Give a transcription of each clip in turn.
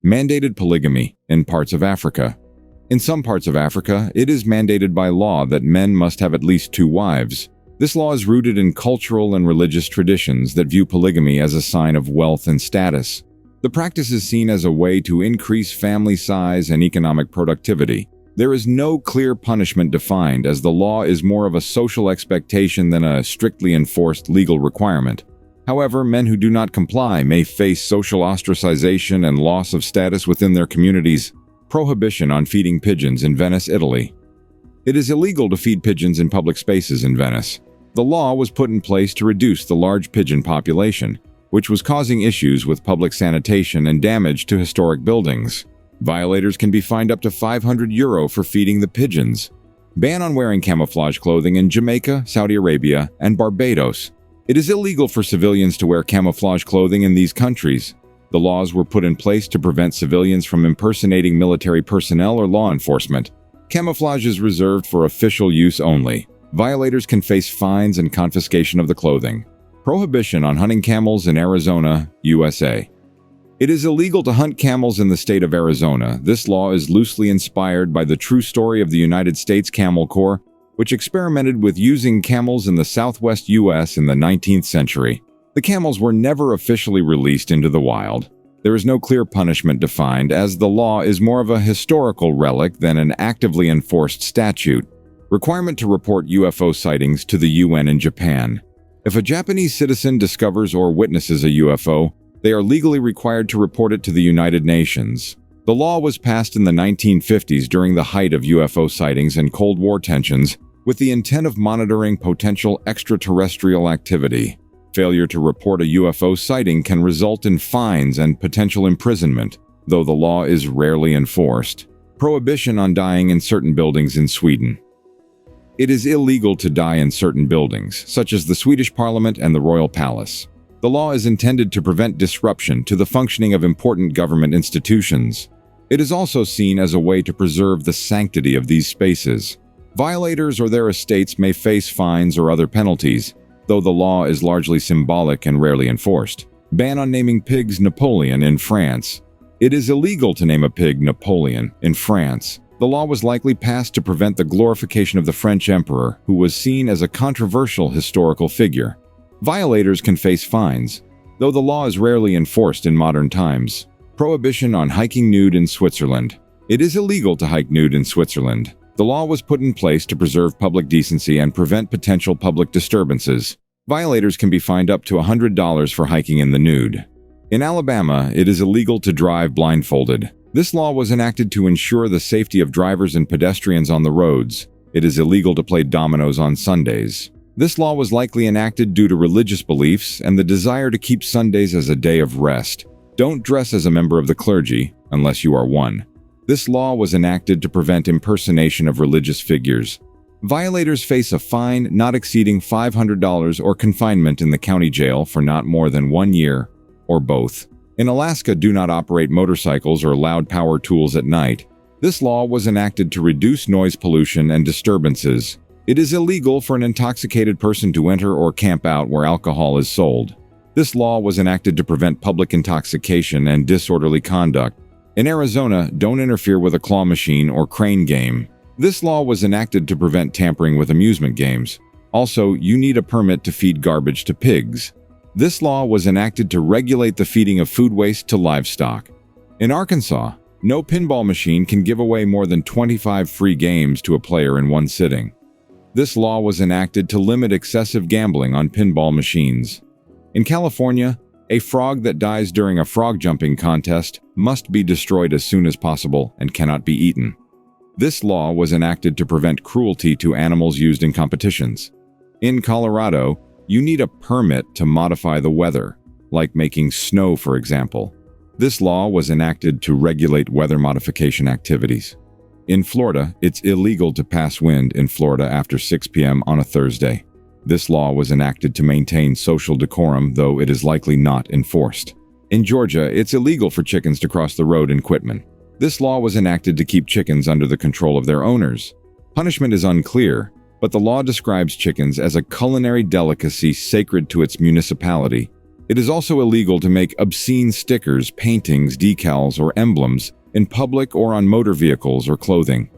Mandated polygamy in parts of Africa. In some parts of Africa, it is mandated by law that men must have at least 2 wives. This law is rooted in cultural and religious traditions that view polygamy as a sign of wealth and status. The practice is seen as a way to increase family size and economic productivity. There is no clear punishment defined, as the law is more of a social expectation than a strictly enforced legal requirement. However, men who do not comply may face social ostracization and loss of status within their communities. Prohibition on feeding pigeons in Venice, Italy. It is illegal to feed pigeons in public spaces in Venice. The law was put in place to reduce the large pigeon population, which was causing issues with public sanitation and damage to historic buildings. Violators can be fined up to €500 for feeding the pigeons. Ban on wearing camouflage clothing in Jamaica, Saudi Arabia, and Barbados. It is illegal for civilians to wear camouflage clothing in these countries. The laws were put in place to prevent civilians from impersonating military personnel or law enforcement. Camouflage is reserved for official use only. Violators can face fines and confiscation of the clothing. Prohibition on hunting camels in Arizona, USA. It is illegal to hunt camels in the state of Arizona. This law is loosely inspired by the true story of the United States Camel Corps, which experimented with using camels in the southwest U.S. in the 19th century. The camels were never officially released into the wild. There is no clear punishment defined, as the law is more of a historical relic than an actively enforced statute. Requirement to report UFO sightings to the UN in Japan. If a Japanese citizen discovers or witnesses a UFO, they are legally required to report it to the United Nations. The law was passed in the 1950s during the height of UFO sightings and Cold War tensions, with the intent of monitoring potential extraterrestrial activity. Failure to report a UFO sighting can result in fines and potential imprisonment, though the law is rarely enforced. Prohibition on dying in certain buildings in Sweden. It is illegal to die in certain buildings, such as the Swedish Parliament and the Royal Palace. The law is intended to prevent disruption to the functioning of important government institutions. It is also seen as a way to preserve the sanctity of these spaces. Violators or their estates may face fines or other penalties, though the law is largely symbolic and rarely enforced. Ban on naming pigs Napoleon in France. It is illegal to name a pig Napoleon in France. The law was likely passed to prevent the glorification of the French emperor, who was seen as a controversial historical figure. Violators can face fines, though the law is rarely enforced in modern times. Prohibition on hiking nude in Switzerland. It is illegal to hike nude in Switzerland. The law was put in place to preserve public decency and prevent potential public disturbances. Violators can be fined up to $100 for hiking in the nude. In Alabama, it is illegal to drive blindfolded. This law was enacted to ensure the safety of drivers and pedestrians on the roads. It is illegal to play dominoes on Sundays. This law was likely enacted due to religious beliefs and the desire to keep Sundays as a day of rest. Don't dress as a member of the clergy, unless you are one. This law was enacted to prevent impersonation of religious figures. Violators face a fine not exceeding $500 or confinement in the county jail for not more than 1 year, or both. In Alaska, do not operate motorcycles or loud power tools at night. This law was enacted to reduce noise pollution and disturbances. It is illegal for an intoxicated person to enter or camp out where alcohol is sold. This law was enacted to prevent public intoxication and disorderly conduct. In Arizona, don't interfere with a claw machine or crane game. This law was enacted to prevent tampering with amusement games. Also, you need a permit to feed garbage to pigs. This law was enacted to regulate the feeding of food waste to livestock. In Arkansas, no pinball machine can give away more than 25 free games to a player in one sitting. This law was enacted to limit excessive gambling on pinball machines. In California, a frog that dies during a frog jumping contest must be destroyed as soon as possible and cannot be eaten. This law was enacted to prevent cruelty to animals used in competitions. In Colorado, you need a permit to modify the weather, like making snow, for example. This law was enacted to regulate weather modification activities. In Florida, it's illegal to pass wind in Florida after 6 p.m. on a Thursday. This law was enacted to maintain social decorum, though it is likely not enforced. In Georgia, it's illegal for chickens to cross the road in Quitman. This law was enacted to keep chickens under the control of their owners. Punishment is unclear, but the law describes chickens as a culinary delicacy sacred to its municipality. It is also illegal to make obscene stickers, paintings, decals, or emblems in public or on motor vehicles or clothing.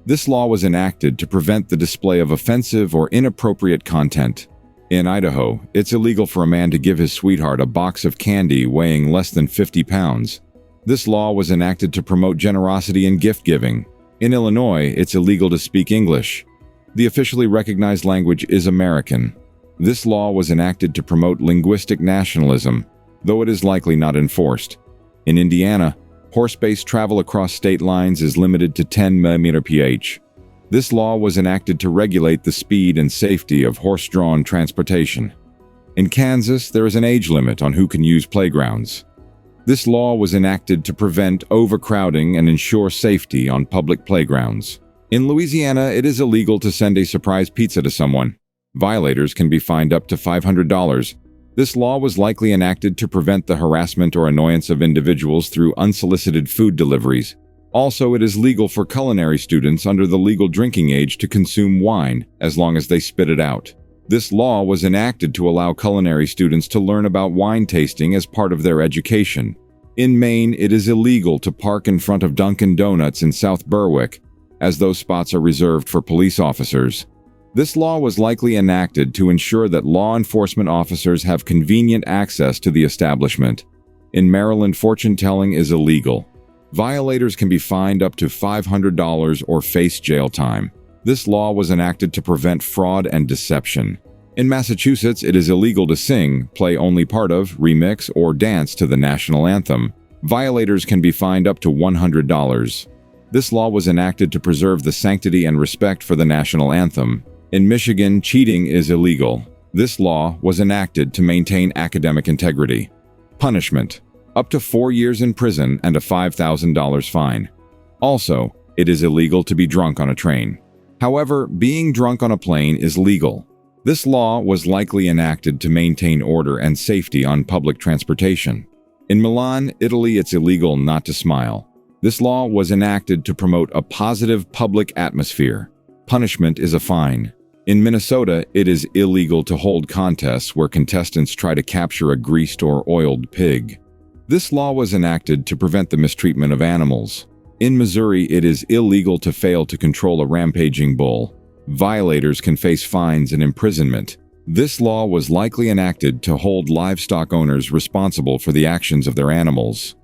This law was enacted to prevent the display of offensive or inappropriate content. In Idaho, it's illegal for a man to give his sweetheart a box of candy weighing less than 50 pounds. This law was enacted to promote generosity and gift-giving. In Illinois, it's illegal to speak English. The officially recognized language is American. This law was enacted to promote linguistic nationalism, though it is likely not enforced. In Indiana, horse-based travel across state lines is limited to 10 mph. This law was enacted to regulate the speed and safety of horse-drawn transportation. In Kansas, there is an age limit on who can use playgrounds. This law was enacted to prevent overcrowding and ensure safety on public playgrounds. In Louisiana, it is illegal to send a surprise pizza to someone. Violators can be fined up to $500. This law was likely enacted to prevent the harassment or annoyance of individuals through unsolicited food deliveries. Also, it is legal for culinary students under the legal drinking age to consume wine, as long as they spit it out. This law was enacted to allow culinary students to learn about wine tasting as part of their education. In Maine, it is illegal to park in front of Dunkin' Donuts in South Berwick, as those spots are reserved for police officers. This law was likely enacted to ensure that law enforcement officers have convenient access to the establishment. In Maryland, fortune-telling is illegal. Violators can be fined up to $500 or face jail time. This law was enacted to prevent fraud and deception. In Massachusetts, it is illegal to sing, play only part of, remix, or dance to the national anthem. Violators can be fined up to $100. This law was enacted to preserve the sanctity and respect for the national anthem. In Michigan, cheating is illegal. This law was enacted to maintain academic integrity. Punishment: up to 4 years in prison and a $5,000 fine. Also, it is illegal to be drunk on a train. However, being drunk on a plane is legal. This law was likely enacted to maintain order and safety on public transportation. In Milan, Italy, it's illegal not to smile. This law was enacted to promote a positive public atmosphere. Punishment is a fine. In Minnesota, it is illegal to hold contests where contestants try to capture a greased or oiled pig. This law was enacted to prevent the mistreatment of animals. In Missouri, it is illegal to fail to control a rampaging bull. Violators can face fines and imprisonment. This law was likely enacted to hold livestock owners responsible for the actions of their animals.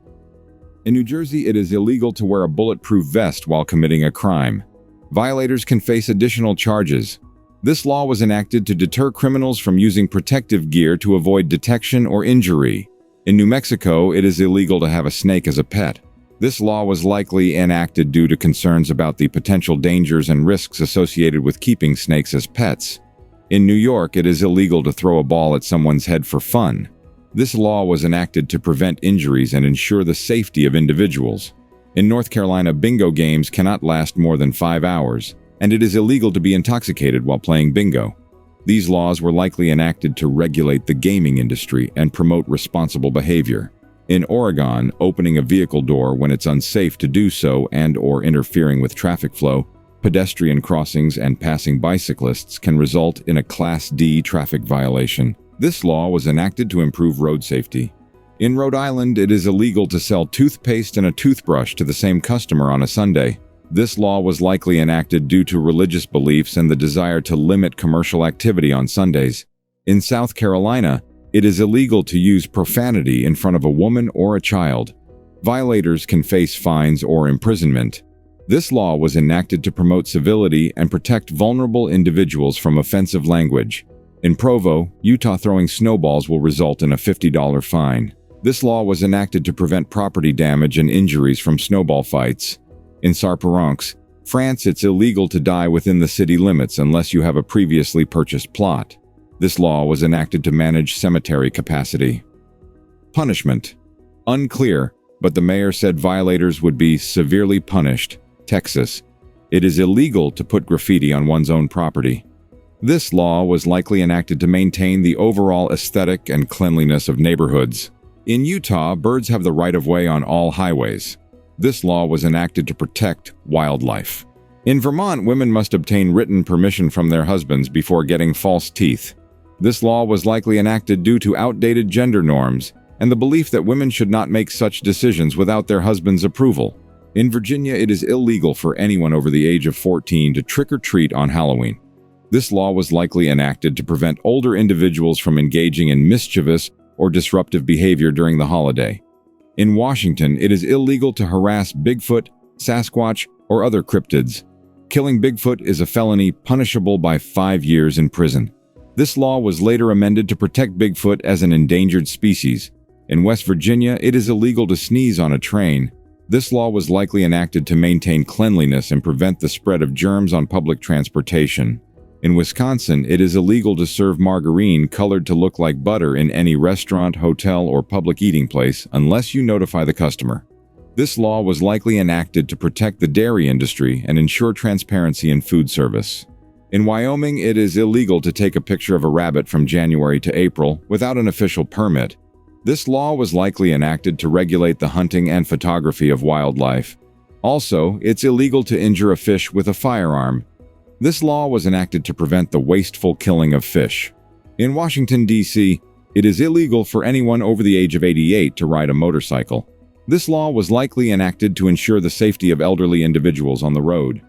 In New Jersey, it is illegal to wear a bulletproof vest while committing a crime. Violators can face additional charges. This law was enacted to deter criminals from using protective gear to avoid detection or injury. In New Mexico, it is illegal to have a snake as a pet. This law was likely enacted due to concerns about the potential dangers and risks associated with keeping snakes as pets. In New York, it is illegal to throw a ball at someone's head for fun. This law was enacted to prevent injuries and ensure the safety of individuals. In North Carolina, bingo games cannot last more than 5 hours, and it is illegal to be intoxicated while playing bingo. These laws were likely enacted to regulate the gaming industry and promote responsible behavior. In Oregon, opening a vehicle door when it's unsafe to do so and/or interfering with traffic flow, pedestrian crossings, and passing bicyclists can result in a Class D traffic violation. This law was enacted to improve road safety. In Rhode Island, it is illegal to sell toothpaste and a toothbrush to the same customer on a Sunday. This law was likely enacted due to religious beliefs and the desire to limit commercial activity on Sundays. In South Carolina, it is illegal to use profanity in front of a woman or a child. Violators can face fines or imprisonment. This law was enacted to promote civility and protect vulnerable individuals from offensive language. In Provo, Utah, throwing snowballs will result in a $50 fine. This law was enacted to prevent property damage and injuries from snowball fights. In Sarparonx, France, it's illegal to die within the city limits unless you have a previously purchased plot. This law was enacted to manage cemetery capacity. Punishment: unclear, but the mayor said violators would be severely punished. Texas, it is illegal to put graffiti on one's own property. This law was likely enacted to maintain the overall aesthetic and cleanliness of neighborhoods. In Utah, birds have the right-of-way on all highways. This law was enacted to protect wildlife. In Vermont, women must obtain written permission from their husbands before getting false teeth. This law was likely enacted due to outdated gender norms and the belief that women should not make such decisions without their husband's approval. In Virginia, it is illegal for anyone over the age of 14 to trick or treat on Halloween. This law was likely enacted to prevent older individuals from engaging in mischievous or disruptive behavior during the holiday. In Washington, it is illegal to harass Bigfoot, Sasquatch, or other cryptids. Killing Bigfoot is a felony punishable by 5 years in prison. This law was later amended to protect Bigfoot as an endangered species. In West Virginia, it is illegal to sneeze on a train. This law was likely enacted to maintain cleanliness and prevent the spread of germs on public transportation. In Wisconsin, it is illegal to serve margarine colored to look like butter in any restaurant, hotel, or public eating place unless you notify the customer. This law was likely enacted to protect the dairy industry and ensure transparency in food service. In Wyoming, it is illegal to take a picture of a rabbit from January to April without an official permit. This law was likely enacted to regulate the hunting and photography of wildlife. Also, it's illegal to injure a fish with a firearm. This law was enacted to prevent the wasteful killing of fish. In Washington, D.C., it is illegal for anyone over the age of 88 to ride a motorcycle. This law was likely enacted to ensure the safety of elderly individuals on the road.